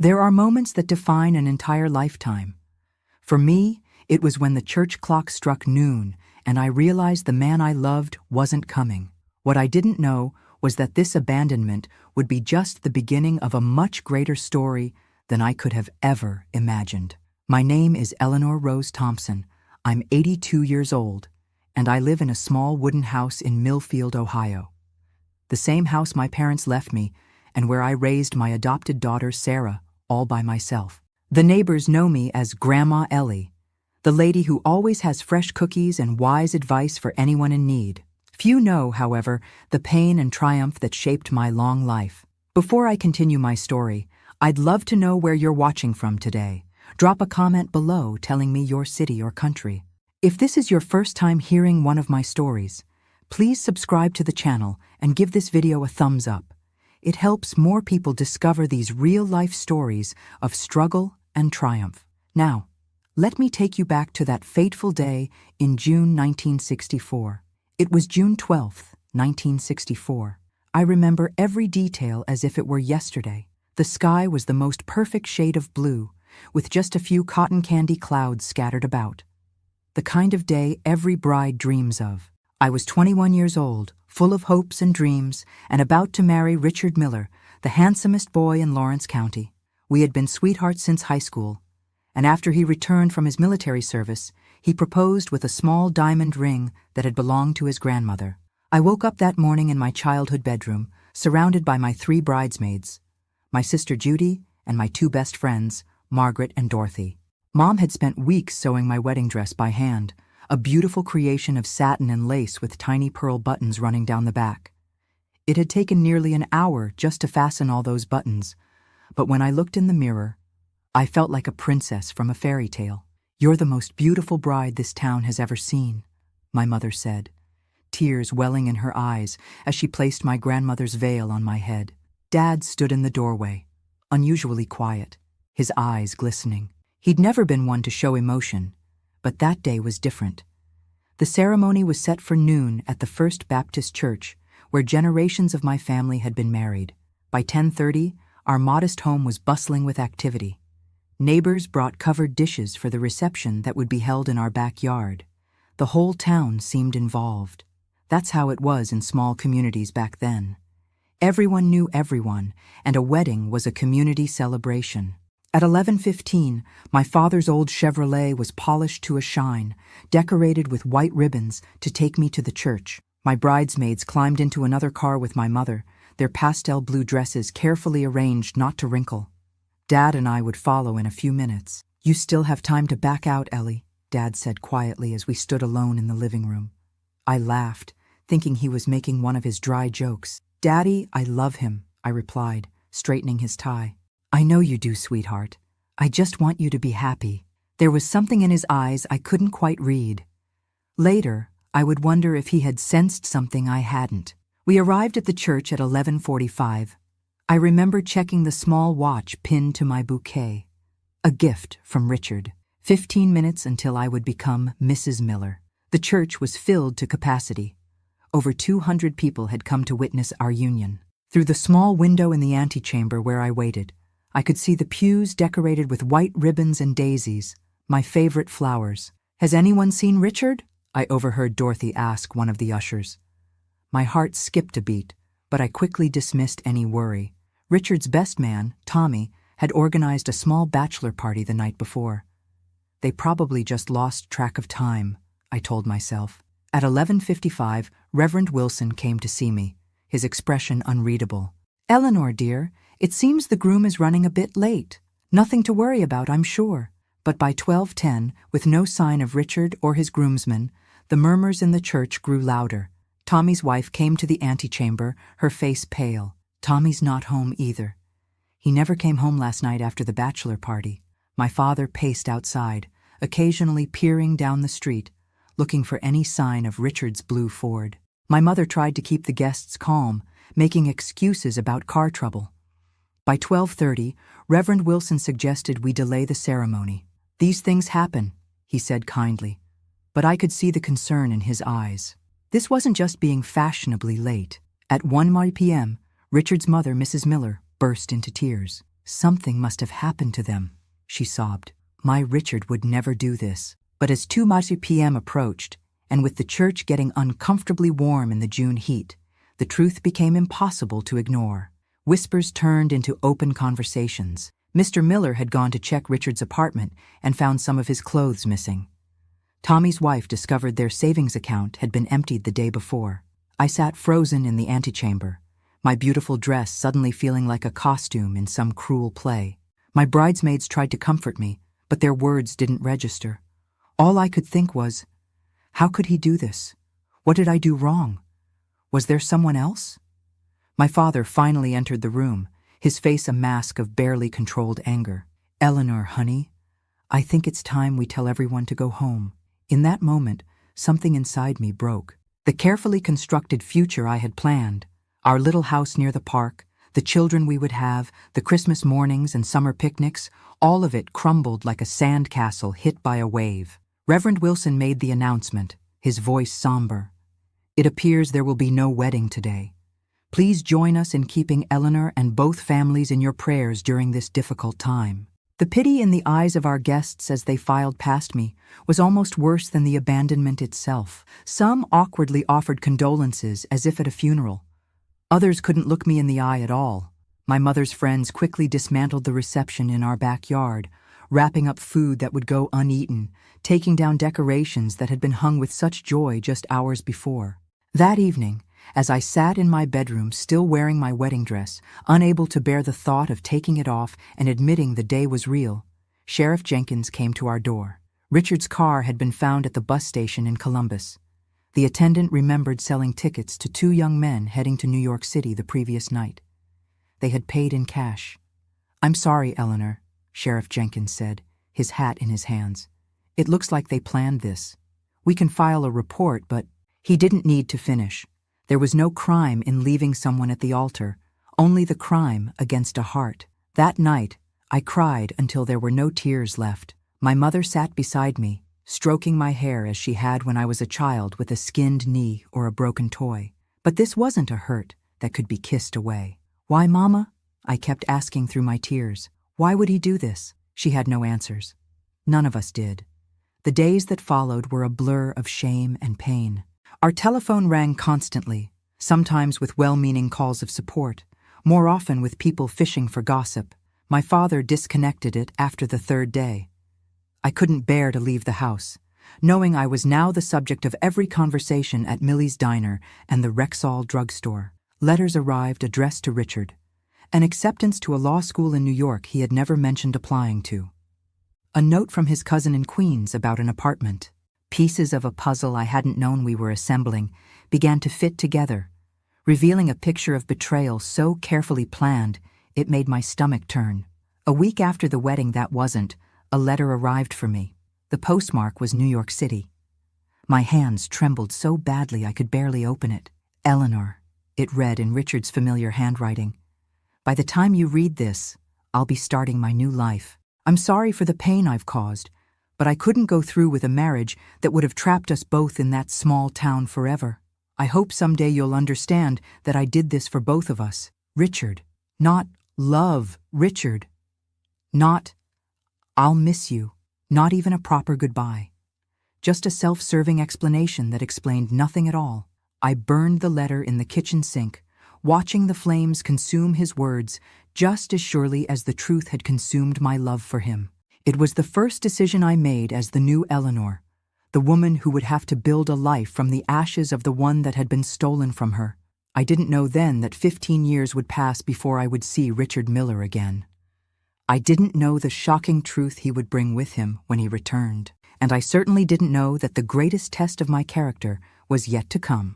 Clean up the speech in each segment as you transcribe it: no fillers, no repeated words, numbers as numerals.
There are moments that define an entire lifetime. For me, it was when the church clock struck noon and I realized the man I loved wasn't coming. What I didn't know was that this abandonment would be just the beginning of a much greater story than I could have ever imagined. My name is Eleanor Rose Thompson. I'm 82 years old, and I live in a small wooden house in Millfield, Ohio. The same house my parents left me and where I raised my adopted daughter, Sarah, all by myself. The neighbors know me as Grandma Ellie, the lady who always has fresh cookies and wise advice for anyone in need. Few know, however, the pain and triumph that shaped my long life. Before I continue my story, I'd love to know where you're watching from today. Drop a comment below telling me your city or country. If this is your first time hearing one of my stories, please subscribe to the channel and give this video a thumbs up. It helps more people discover these real-life stories of struggle and triumph. Now, let me take you back to that fateful day in June 1964. It was June 12th, 1964. I remember every detail as if it were yesterday. The sky was the most perfect shade of blue, with just a few cotton candy clouds scattered about. The kind of day every bride dreams of. I was 21 years old, full of hopes and dreams, and about to marry Richard Miller, the handsomest boy in Lawrence County. We had been sweethearts since high school, and after he returned from his military service, he proposed with a small diamond ring that had belonged to his grandmother. I woke up that morning in my childhood bedroom, surrounded by my 3 bridesmaids, my sister Judy and my 2 best friends, Margaret and Dorothy. Mom had spent weeks sewing my wedding dress by hand, a beautiful creation of satin and lace with tiny pearl buttons running down the back. It had taken nearly an hour just to fasten all those buttons, but when I looked in the mirror, I felt like a princess from a fairy tale. "You're the most beautiful bride this town has ever seen," my mother said, tears welling in her eyes as she placed my grandmother's veil on my head. Dad stood in the doorway, unusually quiet, his eyes glistening. He'd never been one to show emotion, but that day was different. The ceremony was set for noon at the First Baptist Church, where generations of my family had been married. By 10:30, our modest home was bustling with activity. Neighbors brought covered dishes for the reception that would be held in our backyard. The whole town seemed involved. That's how it was in small communities back then. Everyone knew everyone, and a wedding was a community celebration. At 11:15, my father's old Chevrolet was polished to a shine, decorated with white ribbons to take me to the church. My bridesmaids climbed into another car with my mother, their pastel blue dresses carefully arranged not to wrinkle. Dad and I would follow in a few minutes. "You still have time to back out, Ellie," Dad said quietly as we stood alone in the living room. I laughed, thinking he was making one of his dry jokes. "Daddy, I love him," I replied, straightening his tie. "I know you do, sweetheart. I just want you to be happy." There was something in his eyes I couldn't quite read. Later, I would wonder if he had sensed something I hadn't. We arrived at the church at 11:45. I remember checking the small watch pinned to my bouquet. A gift from Richard. 15 minutes until I would become Mrs. Miller. The church was filled to capacity. Over 200 people had come to witness our union. Through the small window in the antechamber where I waited, I could see the pews decorated with white ribbons and daisies, my favorite flowers. "Has anyone seen Richard?" I overheard Dorothy ask one of the ushers. My heart skipped a beat, but I quickly dismissed any worry. Richard's best man, Tommy, had organized a small bachelor party the night before. They probably just lost track of time, I told myself. At 11:55, Reverend Wilson came to see me, his expression unreadable. "Eleanor, dear, it seems the groom is running a bit late. Nothing to worry about, I'm sure." But by 12:10, with no sign of Richard or his groomsmen, the murmurs in the church grew louder. Tommy's wife came to the antechamber, her face pale. "Tommy's not home either. He never came home last night after the bachelor party." My father paced outside, occasionally peering down the street, looking for any sign of Richard's blue Ford. My mother tried to keep the guests calm, making excuses about car trouble. By 12:30, Reverend Wilson suggested we delay the ceremony. "These things happen," he said kindly, but I could see the concern in his eyes. This wasn't just being fashionably late. At 1 p.m., Richard's mother, Mrs. Miller, burst into tears. Something must have happened to them, she sobbed. My Richard would never do this. But as 2 p.m. approached, and with the church getting uncomfortably warm in the June heat, the truth became impossible to ignore. Whispers turned into open conversations. Mr. Miller had gone to check Richard's apartment and found some of his clothes missing. Tommy's wife discovered their savings account had been emptied the day before. I sat frozen in the antechamber, my beautiful dress suddenly feeling like a costume in some cruel play. My bridesmaids tried to comfort me, but their words didn't register. All I could think was, how could he do this? What did I do wrong? Was there someone else? My father finally entered the room, his face a mask of barely controlled anger. Eleanor, honey, I think it's time we tell everyone to go home. In that moment, something inside me broke. The carefully constructed future I had planned, our little house near the park, the children we would have, the Christmas mornings and summer picnics, all of it crumbled like a sandcastle hit by a wave. Reverend Wilson made the announcement, his voice somber. It appears there will be no wedding today. Please join us in keeping Eleanor and both families in your prayers during this difficult time. The pity in the eyes of our guests as they filed past me was almost worse than the abandonment itself. Some awkwardly offered condolences as if at a funeral. Others couldn't look me in the eye at all. My mother's friends quickly dismantled the reception in our backyard, wrapping up food that would go uneaten, taking down decorations that had been hung with such joy just hours before. That evening, as I sat in my bedroom still wearing my wedding dress, unable to bear the thought of taking it off and admitting the day was real, Sheriff Jenkins came to our door. Richard's car had been found at the bus station in Columbus. The attendant remembered selling tickets to 2 young men heading to New York City the previous night. They had paid in cash. I'm sorry, Eleanor, Sheriff Jenkins said, his hat in his hands. It looks like they planned this. We can file a report, but he didn't need to finish. There was no crime in leaving someone at the altar, only the crime against a heart. That night, I cried until there were no tears left. My mother sat beside me, stroking my hair as she had when I was a child with a skinned knee or a broken toy. But this wasn't a hurt that could be kissed away. Why, Mama? I kept asking through my tears. Why would he do this? She had no answers. None of us did. The days that followed were a blur of shame and pain. Our telephone rang constantly, sometimes with well-meaning calls of support, more often with people fishing for gossip. My father disconnected it after the 3rd day. I couldn't bear to leave the house, knowing I was now the subject of every conversation at Millie's Diner and the Rexall drugstore. Letters arrived addressed to Richard, an acceptance to a law school in New York he had never mentioned applying to. A note from his cousin in Queens about an apartment. Pieces of a puzzle I hadn't known we were assembling began to fit together, revealing a picture of betrayal so carefully planned it made my stomach turn. A week after the wedding that wasn't, a letter arrived for me. The postmark was New York City. My hands trembled so badly I could barely open it. Eleanor, it read in Richard's familiar handwriting. By the time you read this, I'll be starting my new life. I'm sorry for the pain I've caused, but I couldn't go through with a marriage that would have trapped us both in that small town forever. I hope someday you'll understand that I did this for both of us. Richard. Not love, Richard. Not, I'll miss you. Not even a proper goodbye. Just a self-serving explanation that explained nothing at all. I burned the letter in the kitchen sink, watching the flames consume his words just as surely as the truth had consumed my love for him. It was the first decision I made as the new Eleanor, the woman who would have to build a life from the ashes of the one that had been stolen from her. I didn't know then that 15 years would pass before I would see Richard Miller again. I didn't know the shocking truth he would bring with him when he returned, and I certainly didn't know that the greatest test of my character was yet to come,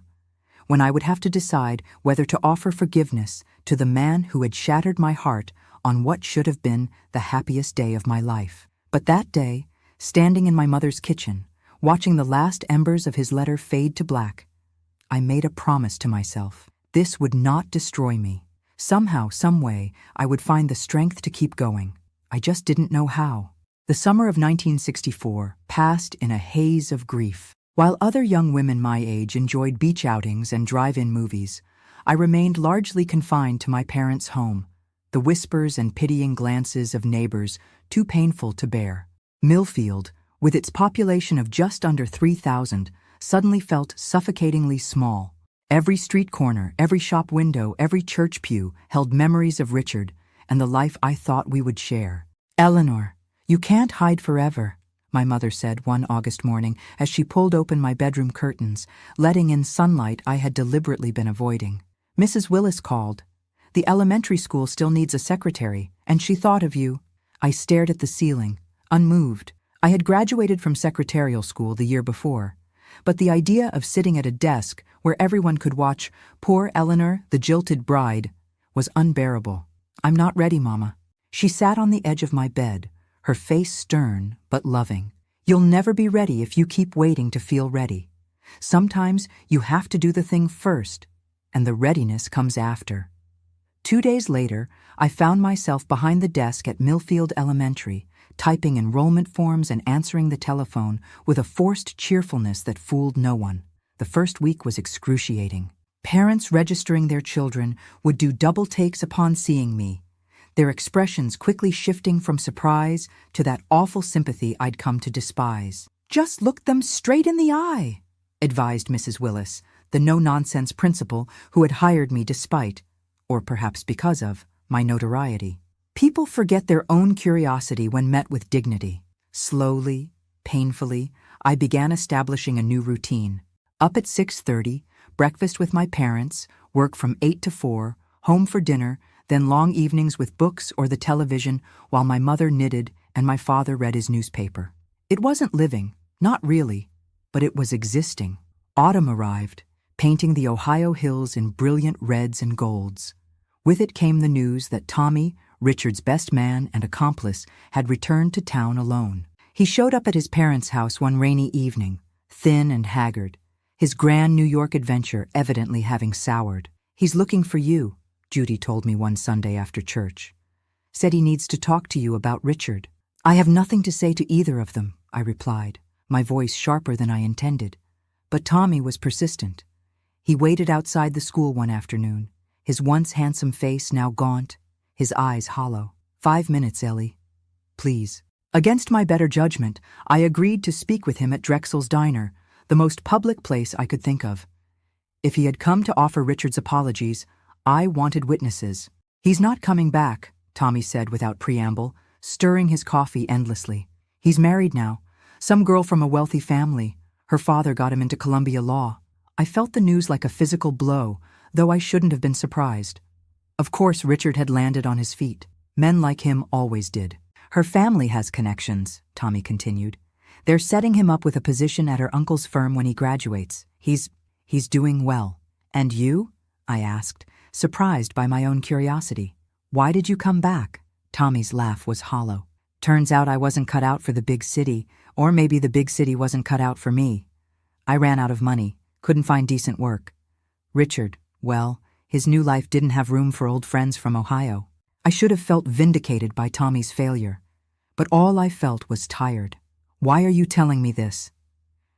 when I would have to decide whether to offer forgiveness to the man who had shattered my heart on what should have been the happiest day of my life. But that day, standing in my mother's kitchen, watching the last embers of his letter fade to black, I made a promise to myself. This would not destroy me. Somehow, some way, I would find the strength to keep going. I just didn't know how. The summer of 1964 passed in a haze of grief. While other young women my age enjoyed beach outings and drive-in movies, I remained largely confined to my parents' home, the whispers and pitying glances of neighbors too painful to bear. Millfield, with its population of just under 3,000, suddenly felt suffocatingly small. Every street corner, every shop window, every church pew held memories of Richard and the life I thought we would share. "Eleanor, you can't hide forever," my mother said one August morning as she pulled open my bedroom curtains, letting in sunlight I had deliberately been avoiding. "Mrs. Willis called. The elementary school still needs a secretary, and she thought of you." I stared at the ceiling, unmoved. I had graduated from secretarial school the year before, but the idea of sitting at a desk where everyone could watch poor Eleanor, the jilted bride, was unbearable. "I'm not ready, Mama." She sat on the edge of my bed, her face stern but loving. "You'll never be ready if you keep waiting to feel ready. Sometimes you have to do the thing first, and the readiness comes after." 2 days later, I found myself behind the desk at Millfield Elementary, typing enrollment forms and answering the telephone with a forced cheerfulness that fooled no one. The first week was excruciating. Parents registering their children would do double takes upon seeing me, their expressions quickly shifting from surprise to that awful sympathy I'd come to despise. "Just look them straight in the eye," advised Mrs. Willis, the no-nonsense principal who had hired me despite, or perhaps because of, my notoriety. People forget their own curiosity when met with dignity. Slowly, painfully, I began establishing a new routine. Up at 6:30, breakfast with my parents, work from 8 to 4, home for dinner, then long evenings with books or the television while my mother knitted and my father read his newspaper. It wasn't living, not really, but it was existing. Autumn arrived, painting the Ohio hills in brilliant reds and golds. With it came the news that Tommy, Richard's best man and accomplice, had returned to town alone. He showed up at his parents' house one rainy evening, thin and haggard, his grand New York adventure evidently having soured. "He's looking for you," Judy told me one Sunday after church. "Said he needs to talk to you about Richard." "I have nothing to say to either of them," I replied, my voice sharper than I intended. But Tommy was persistent. He waited outside the school one afternoon, his once handsome face now gaunt, his eyes hollow. "5 minutes, Ellie. Please." Against my better judgment, I agreed to speak with him at Drexel's Diner, the most public place I could think of. If he had come to offer Richard's apologies, I wanted witnesses. "He's not coming back," Tommy said without preamble, stirring his coffee endlessly. "He's married now. Some girl from a wealthy family. Her father got him into Columbia law." I felt the news like a physical blow, though I shouldn't have been surprised. Of course Richard had landed on his feet. Men like him always did. "Her family has connections," Tommy continued. "They're setting him up with a position at her uncle's firm when he graduates. He's doing well." "And you?" I asked, surprised by my own curiosity. "Why did you come back?" Tommy's laugh was hollow. "Turns out I wasn't cut out for the big city, or maybe the big city wasn't cut out for me. I ran out of money, couldn't find decent work. Richard, well, his new life didn't have room for old friends from Ohio." I should have felt vindicated by Tommy's failure, but all I felt was tired. "Why are you telling me this?"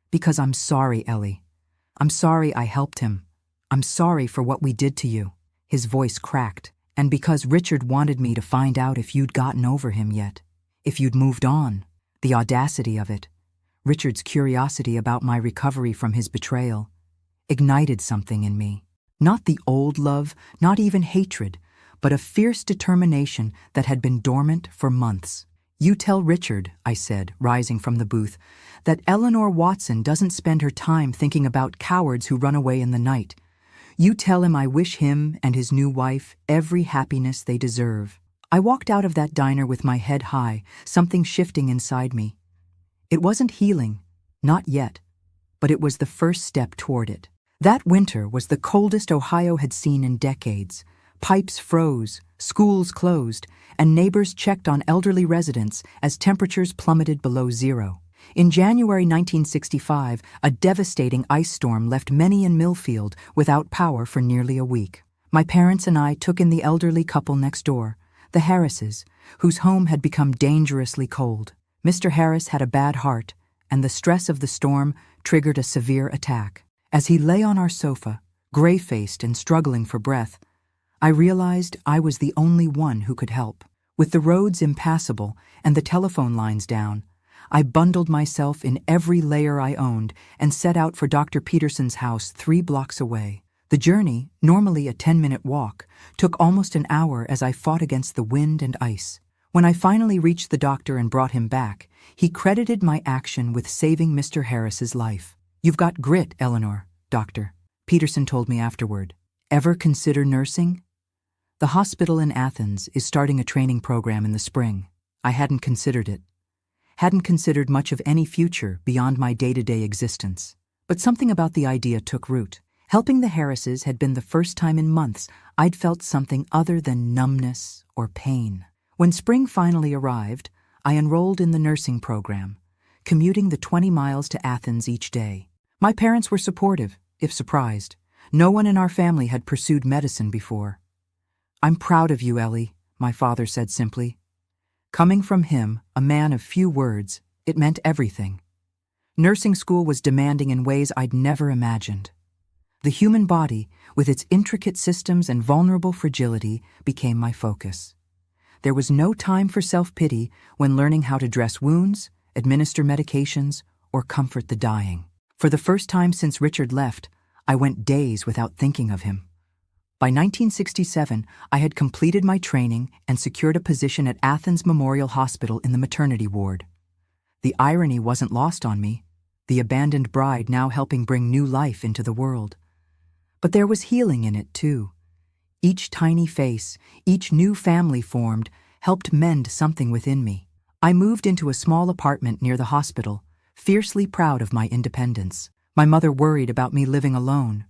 "Because I'm sorry, Ellie. I'm sorry I helped him. I'm sorry for what we did to you." His voice cracked. "And because Richard wanted me to find out if you'd gotten over him yet, if you'd moved on." The audacity of it, Richard's curiosity about my recovery from his betrayal, ignited something in me. Not the old love, not even hatred, but a fierce determination that had been dormant for months. "You tell Richard," I said, rising from the booth, "that Eleanor Watson doesn't spend her time thinking about cowards who run away in the night. You tell him I wish him and his new wife every happiness they deserve." I walked out of that diner with my head high, something shifting inside me. It wasn't healing, not yet, but it was the first step toward it. That winter was the coldest Ohio had seen in decades. Pipes froze, schools closed, and neighbors checked on elderly residents as temperatures plummeted below zero. In January 1965, a devastating ice storm left many in Millfield without power for nearly a week. My parents and I took in the elderly couple next door, the Harrises, whose home had become dangerously cold. Mr. Harris had a bad heart, and the stress of the storm triggered a severe attack. As he lay on our sofa, gray-faced and struggling for breath, I realized I was the only one who could help. With the roads impassable and the telephone lines down, I bundled myself in every layer I owned and set out for Dr. Peterson's house 3 blocks away. The journey, normally a 10-minute walk, took almost an hour as I fought against the wind and ice. When I finally reached the doctor and brought him back, he credited my action with saving Mr. Harris's life. "You've got grit, Eleanor, Doctor," Peterson told me afterward. "Ever consider nursing?" The hospital in Athens is starting a training program in the spring. I hadn't considered it. Hadn't considered much of any future beyond my day-to-day existence. But something about the idea took root. Helping the Harrises had been the first time in months I'd felt something other than numbness or pain. When spring finally arrived, I enrolled in the nursing program, commuting the 20 miles to Athens each day. My parents were supportive, if surprised. No one in our family had pursued medicine before. "I'm proud of you, Ellie," my father said simply. Coming from him, a man of few words, it meant everything. Nursing school was demanding in ways I'd never imagined. The human body, with its intricate systems and vulnerable fragility, became my focus. There was no time for self-pity when learning how to dress wounds, administer medications, or comfort the dying. For the first time since Richard left, I went days without thinking of him. By 1967, I had completed my training and secured a position at Athens Memorial Hospital in the maternity ward. The irony wasn't lost on me, the abandoned bride now helping bring new life into the world. But there was healing in it, too. Each tiny face, each new family formed, helped mend something within me. I moved into a small apartment near the hospital, fiercely proud of my independence. My mother worried about me living alone.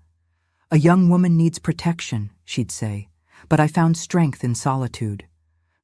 "A young woman needs protection," she'd say, but I found strength in solitude.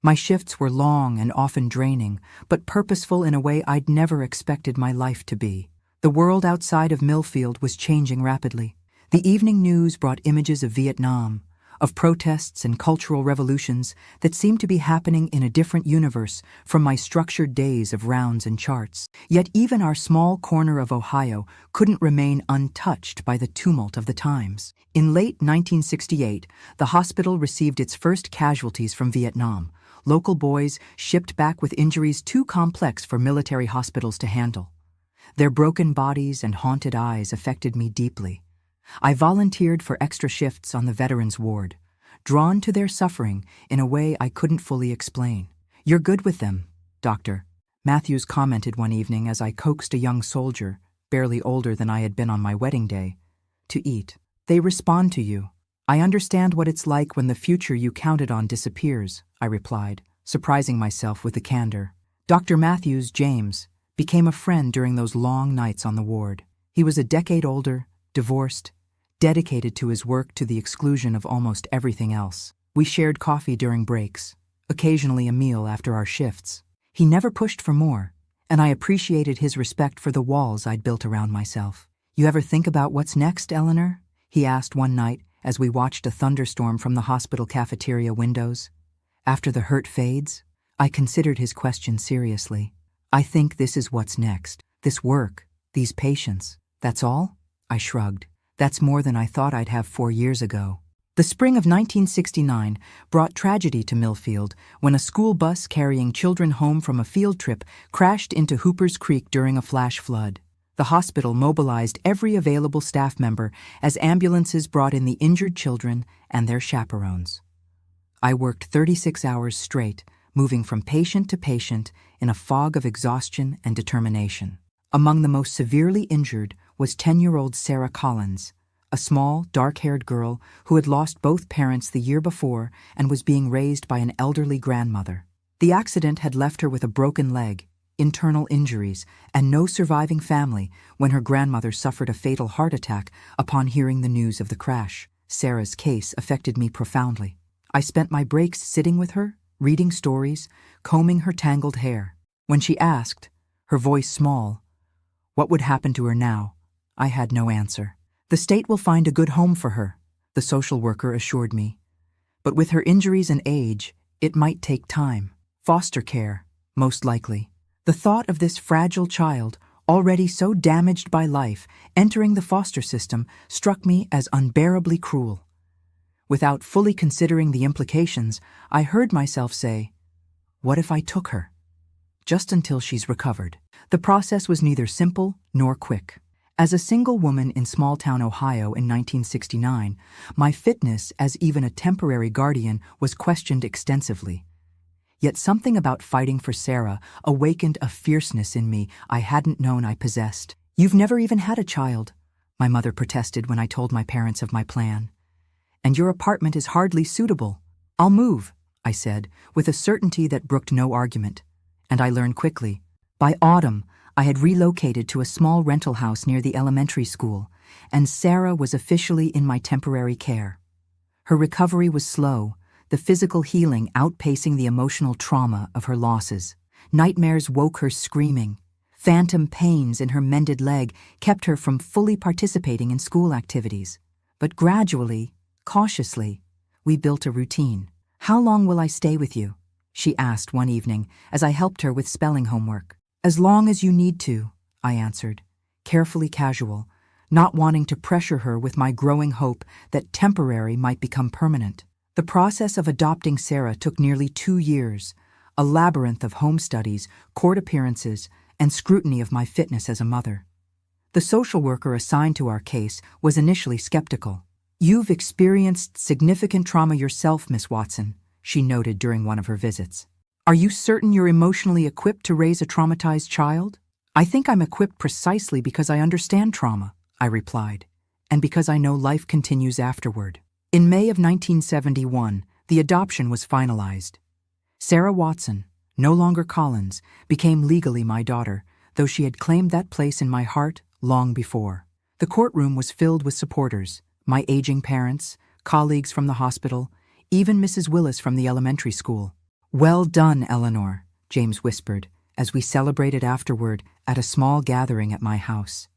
My shifts were long and often draining, but purposeful in a way I'd never expected my life to be. The world outside of Millfield was changing rapidly. The evening news brought images of Vietnam, of protests and cultural revolutions that seemed to be happening in a different universe from my structured days of rounds and charts. Yet even our small corner of Ohio couldn't remain untouched by the tumult of the times. In late 1968, the hospital received its first casualties from Vietnam, local boys shipped back with injuries too complex for military hospitals to handle. Their broken bodies and haunted eyes affected me deeply. I volunteered for extra shifts on the veterans' ward, drawn to their suffering in a way I couldn't fully explain. "You're good with them, Doctor," Matthews commented one evening as I coaxed a young soldier, barely older than I had been on my wedding day, to eat. "They respond to you. I understand what it's like when the future you counted on disappears," I replied, surprising myself with the candor. Dr. Matthews, James, became a friend during those long nights on the ward. He was a decade older, divorced, dedicated to his work to the exclusion of almost everything else. We shared coffee during breaks, occasionally a meal after our shifts. He never pushed for more, and I appreciated his respect for the walls I'd built around myself. "You ever think about what's next, Eleanor?" he asked one night as we watched a thunderstorm from the hospital cafeteria windows. "After the hurt fades?" I considered his question seriously. "I think this is what's next. This work, these patients. That's all?" I shrugged. "That's more than I thought I'd have 4 years ago." The spring of 1969 brought tragedy to Millfield when a school bus carrying children home from a field trip crashed into Hooper's Creek during a flash flood. The hospital mobilized every available staff member as ambulances brought in the injured children and their chaperones. I worked 36 hours straight, moving from patient to patient in a fog of exhaustion and determination. Among the most severely injured was 10-year-old Sarah Collins, a small, dark-haired girl who had lost both parents the year before and was being raised by an elderly grandmother. The accident had left her with a broken leg, internal injuries, and no surviving family when her grandmother suffered a fatal heart attack upon hearing the news of the crash. Sarah's case affected me profoundly. I spent my breaks sitting with her, reading stories, combing her tangled hair. When she asked, her voice small, what would happen to her now, I had no answer. "The state will find a good home for her," the social worker assured me. "But with her injuries and age, it might take time. Foster care, most likely." The thought of this fragile child, already so damaged by life, entering the foster system struck me as unbearably cruel. Without fully considering the implications, I heard myself say, "What if I took her?" Just until she's recovered. The process was neither simple nor quick. As a single woman in small-town Ohio in 1969, my fitness as even a temporary guardian was questioned extensively. Yet something about fighting for Sarah awakened a fierceness in me I hadn't known I possessed. "You've never even had a child," my mother protested when I told my parents of my plan. "And your apartment is hardly suitable." "I'll move," I said, with a certainty that brooked no argument. And I learned quickly. By autumn, I had relocated to a small rental house near the elementary school, and Sarah was officially in my temporary care. Her recovery was slow, the physical healing outpacing the emotional trauma of her losses. Nightmares woke her screaming. Phantom pains in her mended leg kept her from fully participating in school activities. But gradually, cautiously, we built a routine. "How long will I stay with you?" she asked one evening as I helped her with spelling homework. "As long as you need to," I answered, carefully casual, not wanting to pressure her with my growing hope that temporary might become permanent. The process of adopting Sarah took nearly 2 years, a labyrinth of home studies, court appearances, and scrutiny of my fitness as a mother. The social worker assigned to our case was initially skeptical. "You've experienced significant trauma yourself, Miss Watson," she noted during one of her visits. "Are you certain you're emotionally equipped to raise a traumatized child?" "I think I'm equipped precisely because I understand trauma," I replied, "and because I know life continues afterward." In May of 1971, the adoption was finalized. Sarah Watson, no longer Collins, became legally my daughter, though she had claimed that place in my heart long before. The courtroom was filled with supporters, my aging parents, colleagues from the hospital, even Mrs. Willis from the elementary school. "Well done, Eleanor," James whispered, as we celebrated afterward at a small gathering at my house.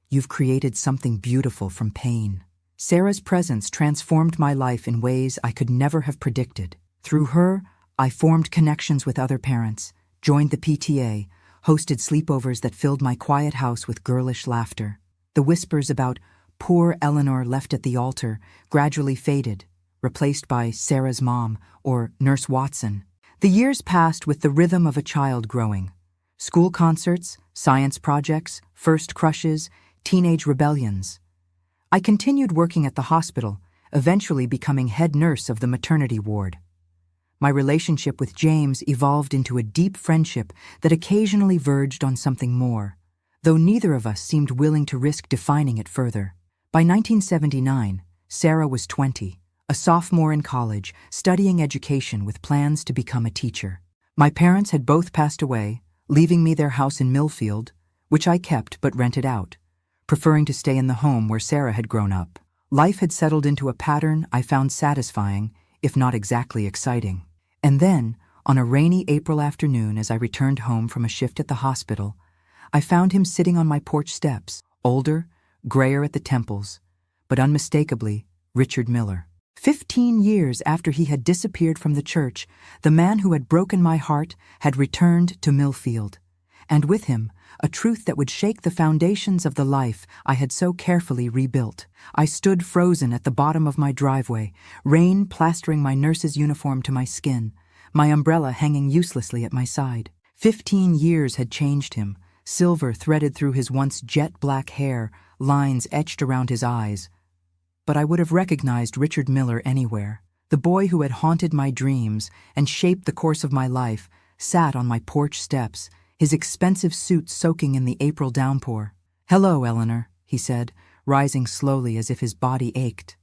"You've created something beautiful from pain." Sarah's presence transformed my life in ways I could never have predicted. Through her, I formed connections with other parents, joined the PTA, hosted sleepovers that filled my quiet house with girlish laughter. The whispers about "poor Eleanor left at the altar" gradually faded, replaced by "Sarah's mom" or "Nurse Watson." The years passed with the rhythm of a child growing. School concerts, science projects, first crushes, teenage rebellions. I continued working at the hospital, eventually becoming head nurse of the maternity ward. My relationship with James evolved into a deep friendship that occasionally verged on something more, though neither of us seemed willing to risk defining it further. By 1979, Sarah was 20. A sophomore in college, studying education with plans to become a teacher. My parents had both passed away, leaving me their house in Millfield, which I kept but rented out, preferring to stay in the home where Sarah had grown up. Life had settled into a pattern I found satisfying, if not exactly exciting. And then, on a rainy April afternoon as I returned home from a shift at the hospital, I found him sitting on my porch steps, older, grayer at the temples, but unmistakably Richard Miller. 15 years after he had disappeared from the church, the man who had broken my heart had returned to Millfield, and with him, a truth that would shake the foundations of the life I had so carefully rebuilt. I stood frozen at the bottom of my driveway, rain plastering my nurse's uniform to my skin, my umbrella hanging uselessly at my side. 15 years had changed him, silver threaded through his once jet-black hair, lines etched around his eyes. But I would have recognized Richard Miller anywhere. The boy who had haunted my dreams and shaped the course of my life sat on my porch steps, his expensive suit soaking in the April downpour. "Hello, Eleanor," he said, rising slowly as if his body ached.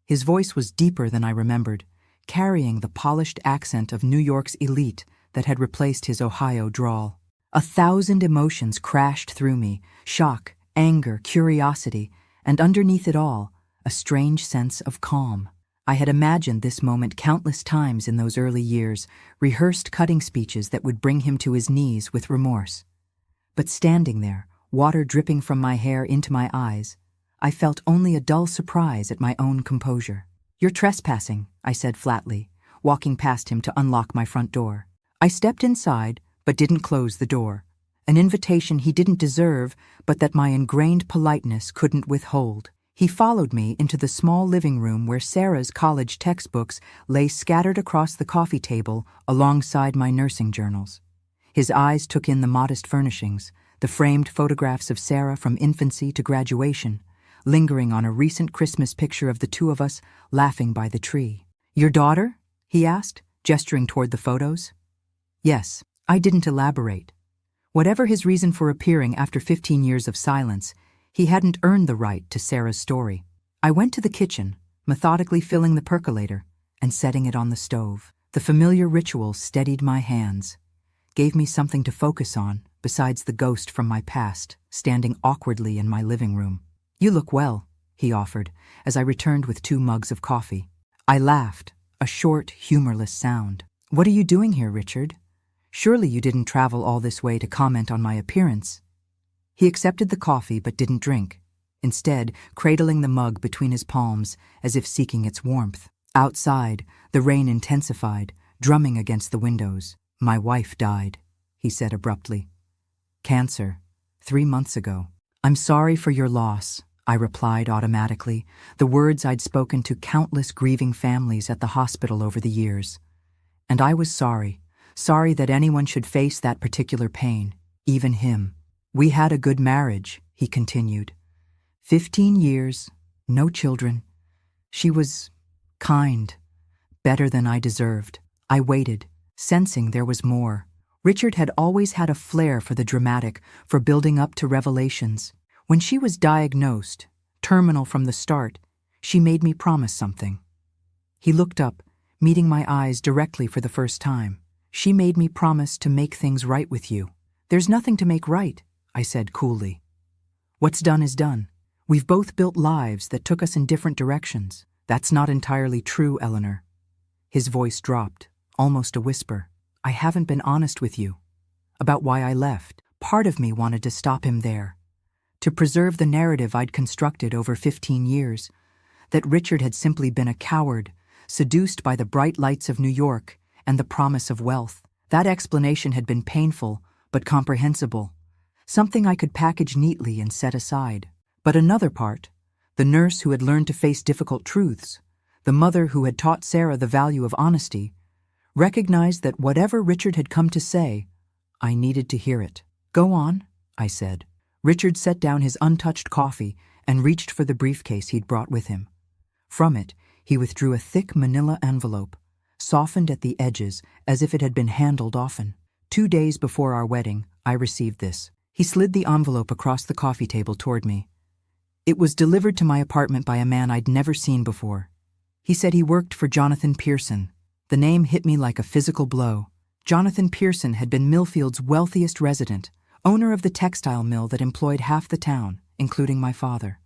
His voice was deeper than I remembered, carrying the polished accent of New York's elite that had replaced his Ohio drawl. 1,000 emotions crashed through me, shock, anger, curiosity, and underneath it all, a strange sense of calm. I had imagined this moment countless times in those early years, rehearsed cutting speeches that would bring him to his knees with remorse. But standing there, water dripping from my hair into my eyes, I felt only a dull surprise at my own composure. "You're trespassing," I said flatly, walking past him to unlock my front door. I stepped inside, but didn't close the door, an invitation he didn't deserve, but that my ingrained politeness couldn't withhold. He followed me into the small living room where Sarah's college textbooks lay scattered across the coffee table alongside my nursing journals. His eyes took in the modest furnishings, the framed photographs of Sarah from infancy to graduation, lingering on a recent Christmas picture of the two of us laughing by the tree. "Your daughter?" he asked, gesturing toward the photos. Yes, I didn't elaborate. Whatever his reason for appearing after 15 years of silence, he hadn't earned the right to Sarah's story. I went to the kitchen, methodically filling the percolator and setting it on the stove. The familiar ritual steadied my hands, gave me something to focus on besides the ghost from my past standing awkwardly in my living room. "You look well," he offered, as I returned with 2 mugs of coffee. I laughed, a short, humorless sound. "What are you doing here, Richard? Surely you didn't travel all this way to comment on my appearance." He accepted the coffee but didn't drink, instead cradling the mug between his palms as if seeking its warmth. Outside, the rain intensified, drumming against the windows. "My wife died," he said abruptly. "Cancer, 3 months ago." "I'm sorry for your loss," I replied automatically, the words I'd spoken to countless grieving families at the hospital over the years. And I was sorry that anyone should face that particular pain, even him. "We had a good marriage," he continued. 15 years, no children. She was kind, better than I deserved. I waited, sensing there was more. Richard had always had a flair for the dramatic, for building up to revelations. When she was diagnosed, terminal from the start, she made me promise something. He looked up, meeting my eyes directly for the first time. "She made me promise to make things right with you." "There's nothing to make right," I said coolly. "What's done is done. We've both built lives that took us in different directions." "That's not entirely true, Eleanor." His voice dropped, almost a whisper. "I haven't been honest with you about why I left." Part of me wanted to stop him there, to preserve the narrative I'd constructed over 15 years, that Richard had simply been a coward, seduced by the bright lights of New York and the promise of wealth. That explanation had been painful, but comprehensible, something I could package neatly and set aside. But another part, the nurse who had learned to face difficult truths, the mother who had taught Sarah the value of honesty, recognized that whatever Richard had come to say, I needed to hear it. "Go on," I said. Richard set down his untouched coffee and reached for the briefcase he'd brought with him. From it, he withdrew a thick manila envelope, softened at the edges as if it had been handled often. 2 days before our wedding, I received this. He slid the envelope across the coffee table toward me. It was delivered to my apartment by a man I'd never seen before. He said he worked for Jonathan Pearson. The name hit me like a physical blow. Jonathan Pearson had been Millfield's wealthiest resident, owner of the textile mill that employed half the town, including my father.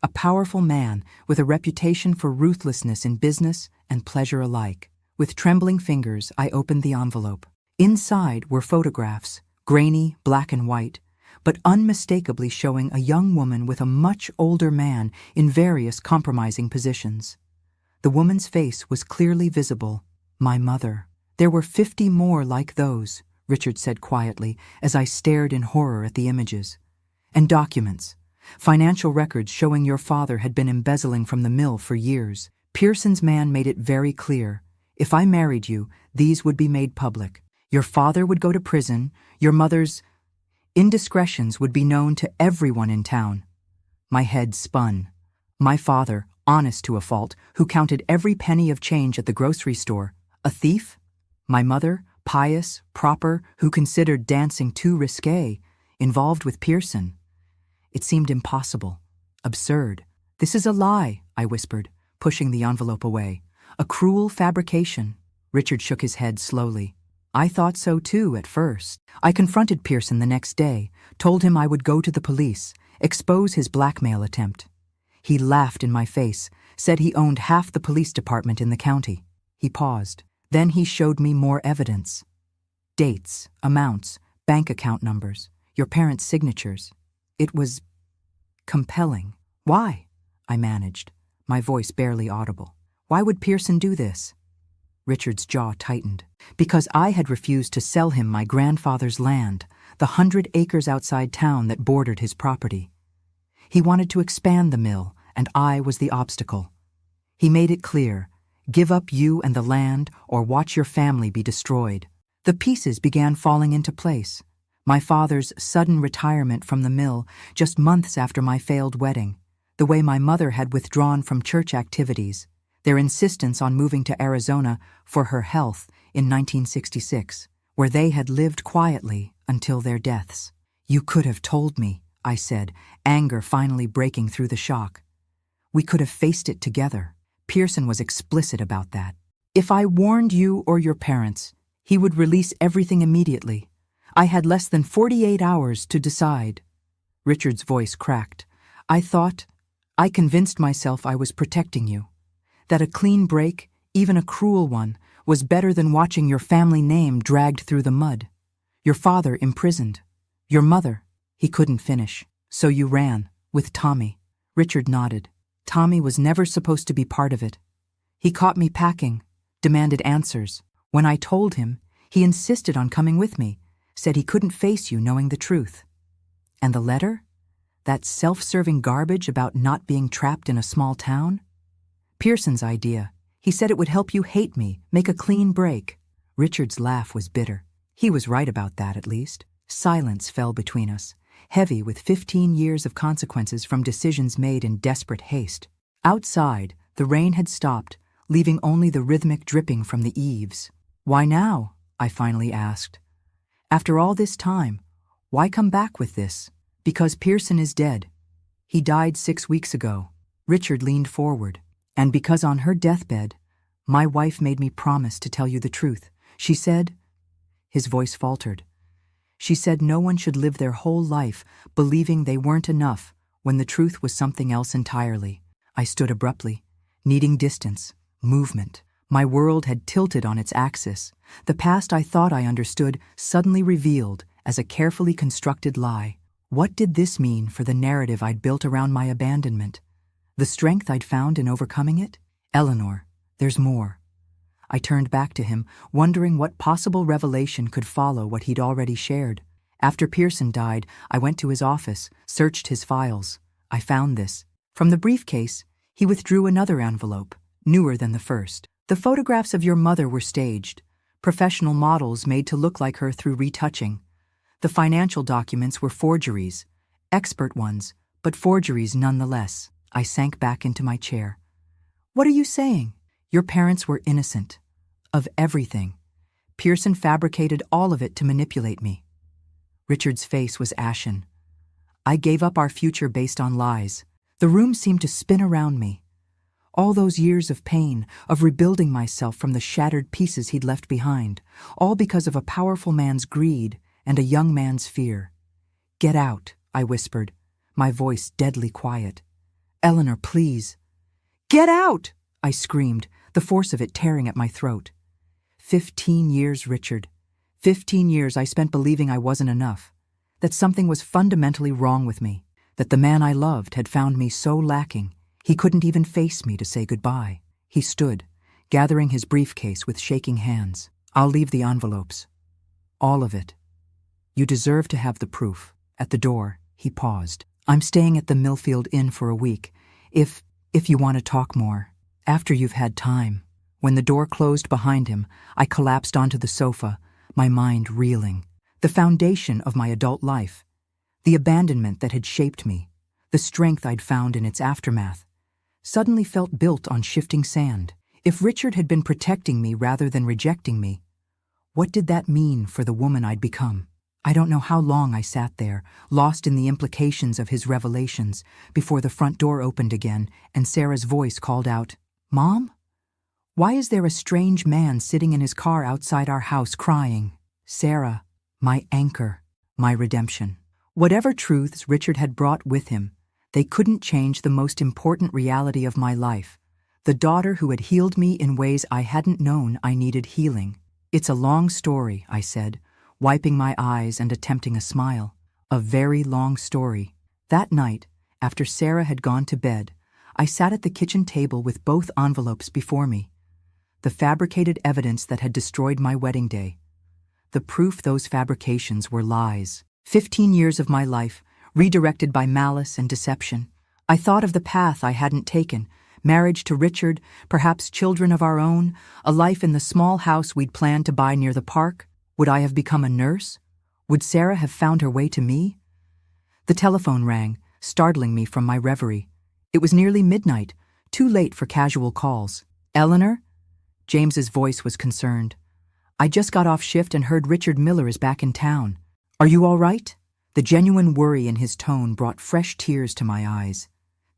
A powerful man with a reputation for ruthlessness in business and pleasure alike. With trembling fingers, I opened the envelope. Inside were photographs, grainy, black and white, but unmistakably showing a young woman with a much older man in various compromising positions. The woman's face was clearly visible. My mother. "There were 50 more like those," Richard said quietly as I stared in horror at the images. "And documents. Financial records showing your father had been embezzling from the mill for years. Pearson's man made it very clear. If I married you, these would be made public. Your father would go to prison, your mother's indiscretions would be known to everyone in town." My head spun. My father, honest to a fault, who counted every penny of change at the grocery store. A thief? My mother, pious, proper, who considered dancing too risque, involved with Pearson. It seemed impossible, absurd. "This is a lie," I whispered, pushing the envelope away. "A cruel fabrication." Richard shook his head slowly. "I thought so too at first. I confronted Pearson the next day, told him I would go to the police, expose his blackmail attempt. He laughed in my face, said he owned half the police department in the county." He paused. Then he showed me more evidence. Dates, amounts, bank account numbers, your parents' signatures. It was compelling. "Why?" I managed, my voice barely audible. "Why would Pearson do this?" Richard's jaw tightened. "Because I had refused to sell him my grandfather's land, the 100 acres outside town that bordered his property. He wanted to expand the mill, and I was the obstacle. He made it clear, give up you and the land or watch your family be destroyed. The pieces began falling into place. My father's sudden retirement from the mill just months after my failed wedding, the way my mother had withdrawn from church activities, their insistence on moving to Arizona for her health in 1966, where they had lived quietly until their deaths. You could have told me, I said, anger finally breaking through the shock. We could have faced it together. Pearson was explicit about that. If I warned you or your parents, he would release everything immediately. I had less than 48 hours to decide. Richard's voice cracked. I convinced myself I was protecting you. That a clean break, even a cruel one, was better than watching your family name dragged through the mud. Your father imprisoned. Your mother. He couldn't finish. So you ran, with Tommy. Richard nodded. Tommy was never supposed to be part of it. He caught me packing, demanded answers. When I told him, he insisted on coming with me, said he couldn't face you knowing the truth. And the letter? That self-serving garbage about not being trapped in a small town? Pearson's idea. He said it would help you hate me, make a clean break. Richard's laugh was bitter. He was right about that, at least. Silence fell between us, heavy with 15 years of consequences from decisions made in desperate haste. Outside, the rain had stopped, leaving only the rhythmic dripping from the eaves. Why now? I finally asked. After all this time, why come back with this? Because Pearson is dead. He died 6 weeks ago. Richard leaned forward. And because on her deathbed, my wife made me promise to tell you the truth. She said, his voice faltered. She said no one should live their whole life believing they weren't enough when the truth was something else entirely. I stood abruptly, needing distance, movement. My world had tilted on its axis. The past I thought I understood suddenly revealed as a carefully constructed lie. What did this mean for the narrative I'd built around my abandonment? The strength I'd found in overcoming it? Eleanor, there's more. I turned back to him, wondering what possible revelation could follow what he'd already shared. After Pearson died, I went to his office, searched his files. I found this. From the briefcase, he withdrew another envelope, newer than the first. The photographs of your mother were staged, professional models made to look like her through retouching. The financial documents were forgeries, expert ones, but forgeries nonetheless. I sank back into my chair. What are you saying? Your parents were innocent. Of everything. Pearson fabricated all of it to manipulate me. Richard's face was ashen. I gave up our future based on lies. The room seemed to spin around me. All those years of pain, of rebuilding myself from the shattered pieces he'd left behind, all because of a powerful man's greed and a young man's fear. Get out, I whispered, my voice deadly quiet. Eleanor, please. Get out! I screamed, the force of it tearing at my throat. 15 years, Richard. 15 years I spent believing I wasn't enough, that something was fundamentally wrong with me, that the man I loved had found me so lacking he couldn't even face me to say goodbye. He stood, gathering his briefcase with shaking hands. I'll leave the envelopes. All of it. You deserve to have the proof. At the door, he paused. I'm staying at the Millfield Inn for a week, if you want to talk more. After you've had time. When the door closed behind him, I collapsed onto the sofa, my mind reeling. The foundation of my adult life. The abandonment that had shaped me. The strength I'd found in its aftermath. Suddenly felt built on shifting sand. If Richard had been protecting me rather than rejecting me, what did that mean for the woman I'd become? I don't know how long I sat there, lost in the implications of his revelations, before the front door opened again and Sarah's voice called out, Mom? Why is there a strange man sitting in his car outside our house crying? Sarah, my anchor, my redemption. Whatever truths Richard had brought with him, they couldn't change the most important reality of my life, the daughter who had healed me in ways I hadn't known I needed healing. It's a long story, I said, wiping my eyes and attempting a smile. A very long story. That night, after Sarah had gone to bed, I sat at the kitchen table with both envelopes before me. The fabricated evidence that had destroyed my wedding day. The proof those fabrications were lies. 15 years of my life, redirected by malice and deception. I thought of the path I hadn't taken: marriage to Richard, perhaps children of our own, a life in the small house we'd planned to buy near the park. Would I have become a nurse? Would Sarah have found her way to me? The telephone rang, startling me from my reverie. It was nearly midnight, too late for casual calls. "Eleanor?" James's voice was concerned. "I just got off shift and heard Richard Miller is back in town. Are you all right?" The genuine worry in his tone brought fresh tears to my eyes.